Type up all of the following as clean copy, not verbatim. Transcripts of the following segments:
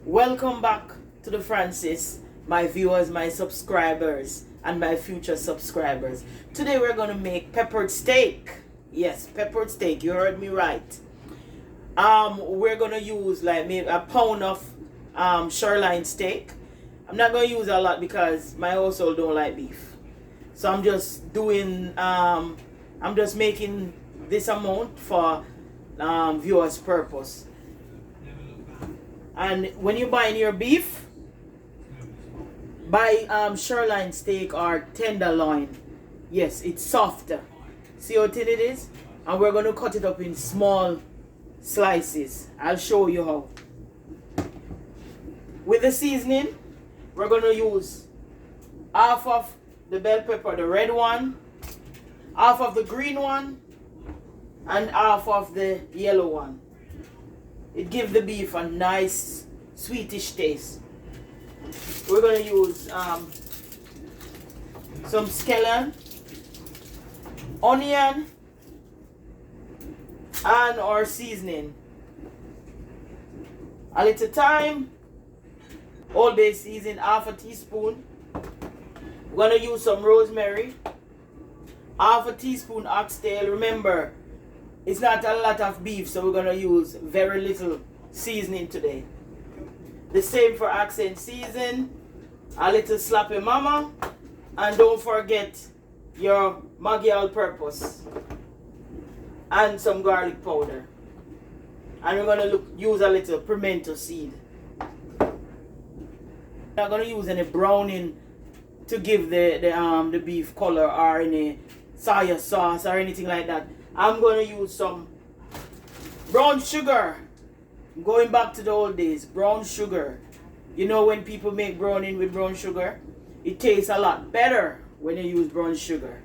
Welcome back to the Francis, my viewers, my subscribers, and my future subscribers. Today we're going to make peppered steak. Yes, peppered steak. You heard me right. We're going to use like maybe a pound of sirloin steak. I'm not going to use a lot because my household don't like beef. So I'm just doing, I'm just making this amount for viewers' purpose. And when you're buying your beef, buy sirloin steak or tenderloin. Yes, it's softer. See how thin it is? And we're going to cut it up in small slices. I'll show you how. With the seasoning, we're going to use half of the bell pepper, the red one, half of the green one, and half of the yellow one. It gives the beef a nice sweetish taste. We're going to use some scallion, onion, and our seasoning. A little thyme, Old Bay season, half a teaspoon. We're going to use some rosemary, half a teaspoon oxtail. Remember, it's not a lot of beef, so we're going to use very little seasoning today. The same for accent season, a little slappy mama, and don't forget your Maggi all-purpose and some garlic powder. And we're going to use a little pimento seed. Not going to use any browning to give the beef color or any soy sauce or anything like that. I'm going to use some brown sugar. Going back to the old days, brown sugar. You know when people make browning with brown sugar? It tastes a lot better when you use brown sugar.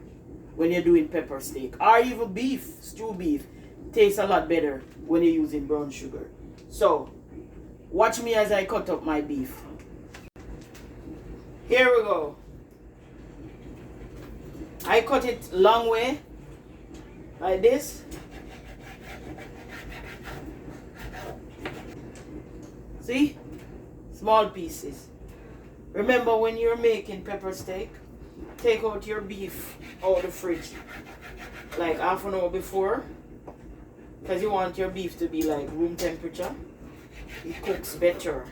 When you're doing pepper steak. Or even beef, stew beef. Tastes a lot better when you're using brown sugar. So, watch me as I cut up my beef. Here we go. I cut it long way. Like this. See? Small pieces. Remember when you're making pepper steak, take out your beef out of the fridge like half an hour before, because you want your beef to be like room temperature. It cooks better.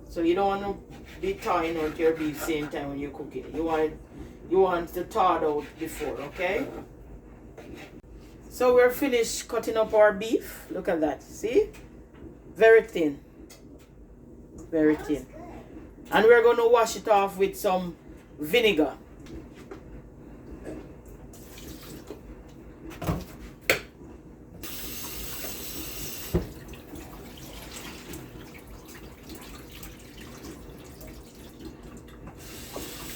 So you don't want to be thawing out your beef same time when you cook it. You want to thaw it out before, okay? So we're finished cutting up our beef. Look at that. See? Very thin. Very thin. And we're going to wash it off with some vinegar.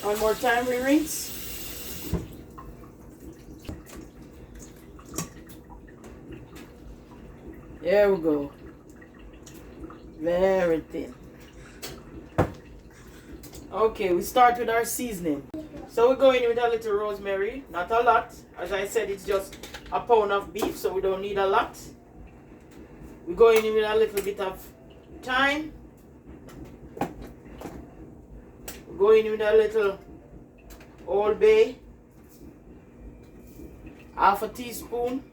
One more time, we rinse. There we go. Very thin. Okay, we start with our seasoning. So we're going with a little rosemary, not a lot. As I said, it's just a pound of beef, so we don't need a lot. We're going in with a little bit of thyme. We're going in with a little Old Bay. Half a teaspoon.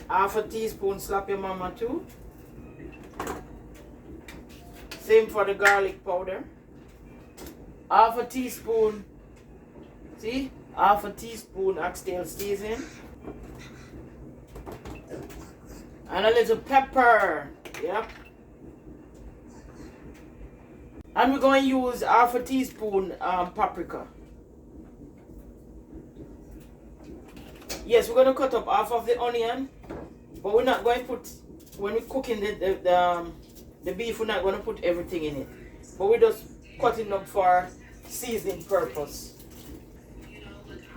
Half a teaspoon slap your mama too. Same for the garlic powder. Half a teaspoon, see? Half a teaspoon oxtail seasoning. And a little pepper. Yep. And we're going to use half a teaspoon paprika. Yes, we're going to cut up half of the onion. But we're not going to put, when we're cooking the beef, we're not going to put everything in it. But we're just cutting up for seasoning purpose.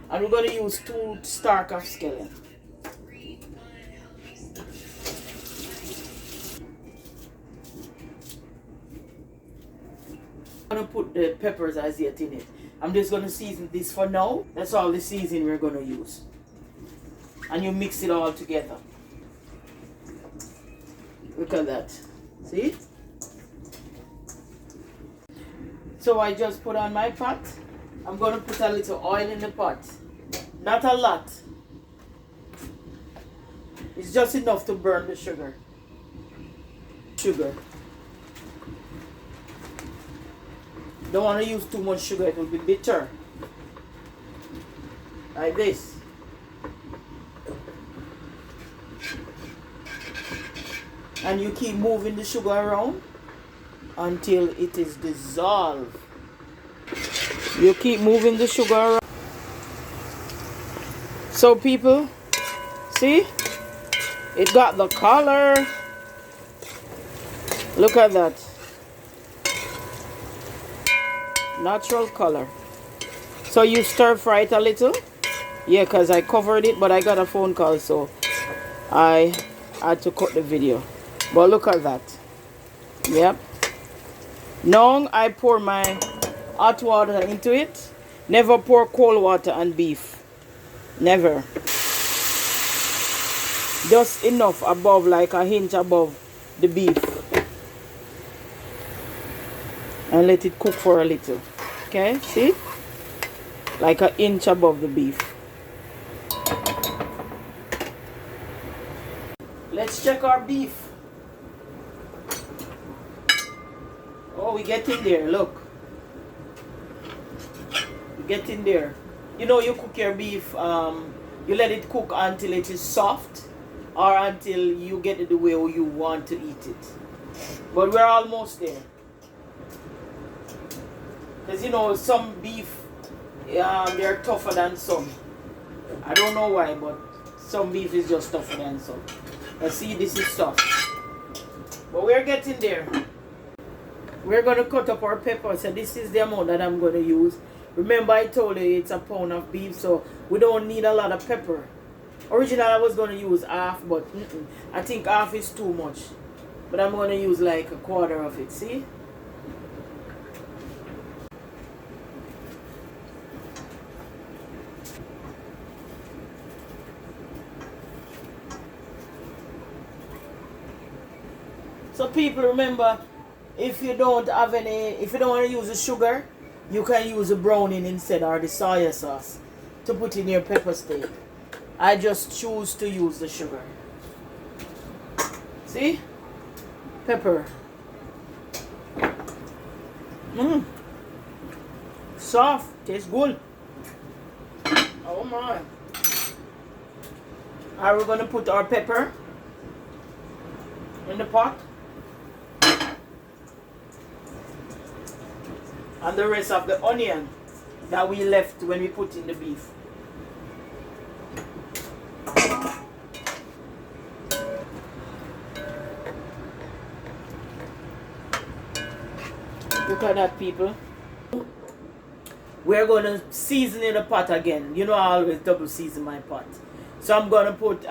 And we're going to use 2 stalks of scallion. I'm gonna put the peppers as yet in it. I'm just gonna season this for now. That's all the seasoning we're gonna use. And you mix it all together. Look at that. See? So I just put on my pot. I'm gonna put a little oil in the pot. Not a lot. It's just enough to burn the sugar. Don't want to use too much sugar, it will be bitter. Like this. And you keep moving the sugar around until it is dissolved. You keep moving the sugar around. So people, see? It got the color. Look at that. Natural color. So you stir fry it a little. Yeah, because I covered it, but I got a phone call, so I had to cut the video. But look at that. Yep. Now I pour my hot water into it. Never pour cold water on beef. Never. Just enough above, like a inch above the beef. And let it cook for a little. Okay, see? Like an inch above the beef. Let's check our beef. Oh, we get in there, look. We get in there. You know, you cook your beef, you let it cook until it is soft or until you get it the way you want to eat it. But we're almost there. Because you know, some beef, they're tougher than some. I don't know why, but some beef is just tougher than some. Let's see, this is soft. But we're getting there. We're going to cut up our pepper. So this is the amount that I'm going to use. Remember I told you it's a pound of beef, so we don't need a lot of pepper. Originally I was going to use half, but I think half is too much. But I'm going to use like a quarter of it, see? So people, remember, if you don't want to use the sugar, you can use the browning instead, or the soy sauce to put in your pepper steak. I just choose to use the sugar. See? Pepper. Soft. Tastes good. Oh my. Are we going to put our pepper in the pot? And the rest of the onion that we left when we put in the beef. Look at that, people. We're going to season in the pot again. You know I always double season my pot. So I'm going to put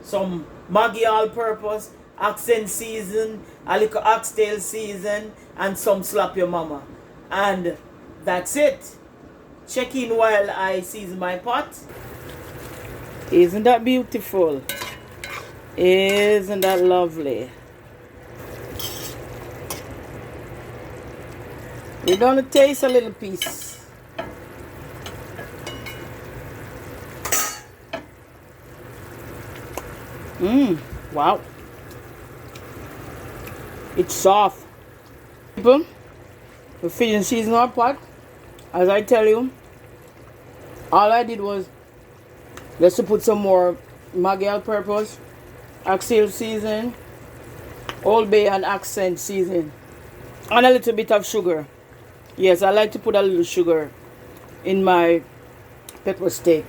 some Maggi all-purpose, accent season, a little oxtail season, and some slap your mama. And that's it. Check in while I season my pot. Isn't that beautiful? Isn't that lovely? We're gonna taste a little piece. Wow. It's soft. People, we finished seasoning our pot. As I tell you, all I did was just to put some more Maggi all-purpose, oxtail season, Old Bay and accent season, and a little bit of sugar. Yes, I like to put a little sugar in my pepper steak.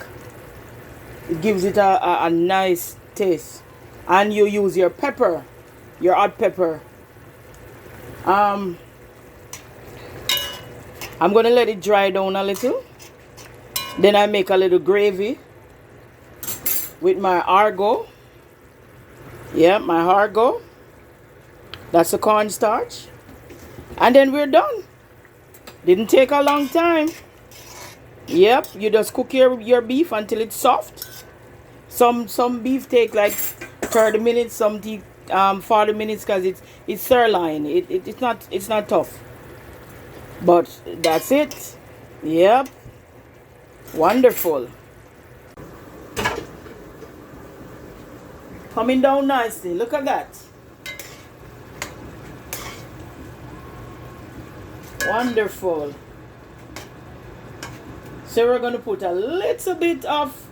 It gives it a nice taste. And you use your pepper, your hot pepper. I'm going to let it dry down a little. Then I make a little gravy with my argo. Yeah, my argo. That's the cornstarch. And then we're done. Didn't take a long time. Yep, you just cook your beef until it's soft. Some beef take like 30 minutes, some take 40 minutes because it's sirloin. It's not tough. But that's it. Yep. Wonderful. Coming down nicely. Look at that. Wonderful. So we're going to put a little bit of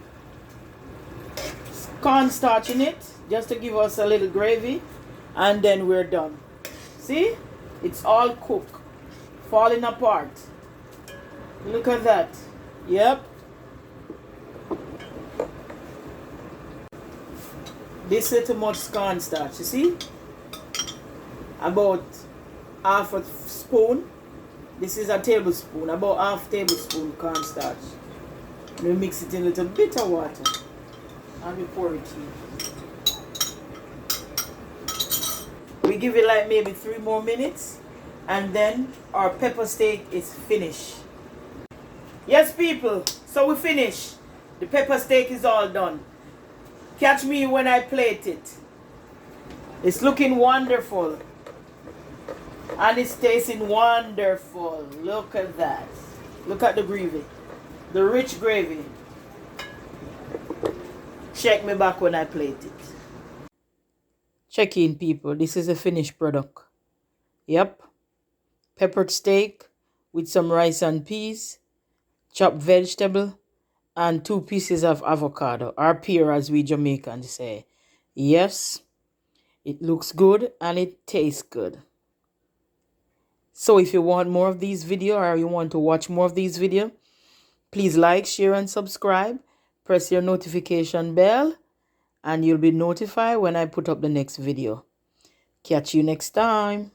cornstarch in it just to give us a little gravy, and then we're done. See? It's all cooked. Falling apart. Look at that. Yep. This little much cornstarch, you see? About half a spoon. This is a tablespoon, about half tablespoon cornstarch. We mix it in a little bit of water and we pour it in. We give it like maybe 3 more minutes, and then our pepper steak is finished. Yes, people, so we finish. The pepper steak is all done. Catch me when I plate it. It's looking wonderful. And it's tasting wonderful. Look at that. Look at the gravy. The rich gravy. Check me back when I plate it. Check in, people. This is a finished product. Yep. Peppered steak with some rice and peas, chopped vegetable, and 2 pieces of avocado, or pear as we Jamaicans say. Yes, it looks good and it tastes good. So if you want more of these videos, or you want to watch more of these videos, please like, share, and subscribe. Press your notification bell, and you'll be notified when I put up the next video. Catch you next time.